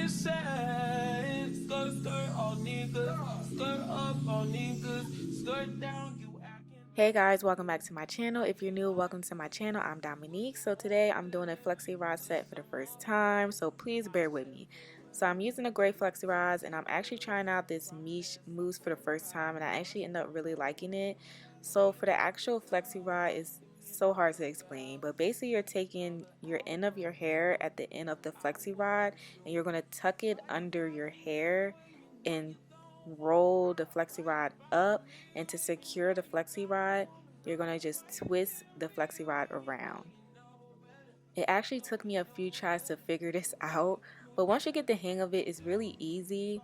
say, skirt, skirt, all niggas, skirt up, all niggas, skirt down, you acting. Hey guys, welcome back to my channel. If you're new, welcome to my channel. I'm Dominique. So today I'm doing a flexi rod set for the first time, so please bear with me. So I'm using a gray flexi rods, and I'm actually trying out this niche mousse for the first time, and I actually end up really liking it. So for the actual flexi rod, it's so hard to explain, but basically you're taking your end of your hair at the end of the flexi rod, and you're going to tuck it under your hair and roll the flexi rod up, and to secure the flexi rod you're going to just twist the flexi rod around. It actually took me a few tries to figure this out, but once you get the hang of it, it's really easy.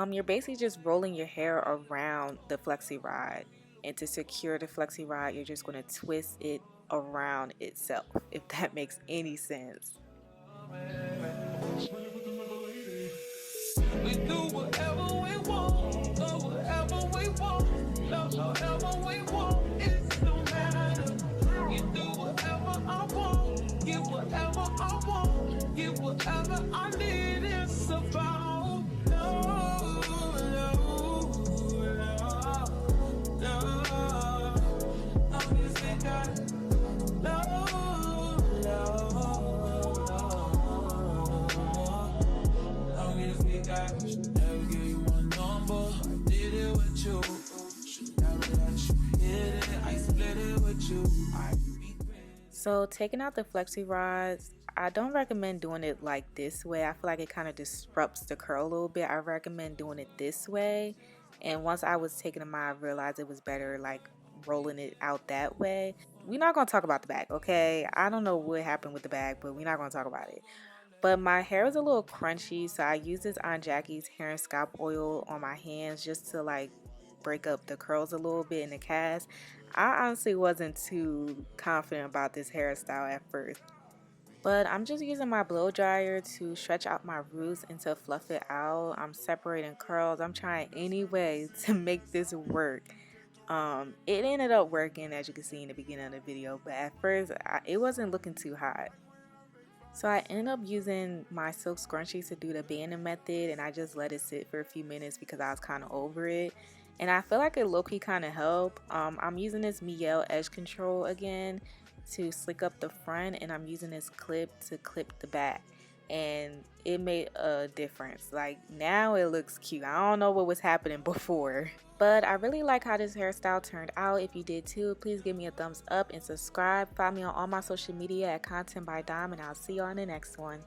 You're basically just rolling your hair around the flexi rod, and to secure the flexi rod you're just going to twist it around itself, if that makes any sense. We do whatever we want, go wherever we want, love however we want, it don't matter. You do whatever I want, get whatever I want, get whatever I need. It's about love, love, love, love. Long as we got love, love, long as we got. Should never give you my number. I did it with you. Should never let you hit it. I split it with you. So taking out the flexi rods, I don't recommend doing it like this way. I feel like it kind of disrupts the curl a little bit. I recommend doing it this way. And once I was taking them out, I realized it was better like rolling it out that way. We're not going to talk about the bag, okay? I don't know what happened with the bag, but we're not going to talk about it. But my hair is a little crunchy, so I use this Aunt Jackie's hair and scalp oil on my hands just to like break up the curls a little bit in the cast. I honestly wasn't too confident about this hairstyle at first, but I'm just using my blow dryer to stretch out my roots and to fluff it out. I'm separating curls. I'm trying any way to make this work. It ended up working, as you can see in the beginning of the video, but at first it wasn't looking too hot. So I ended up using my silk scrunchies to do the banding method, and I just let it sit for a few minutes because I was kind of over it. And I feel like it low-key kind of helped. I'm using this Miele edge control again to slick up the front, and I'm using this clip to clip the back. And it made a difference. Like now it looks cute. I don't know what was happening before. But I really like how this hairstyle turned out. If you did too, please give me a thumbs up and subscribe. Follow me on all my social media at Content by Dom, and I'll see you on the next one.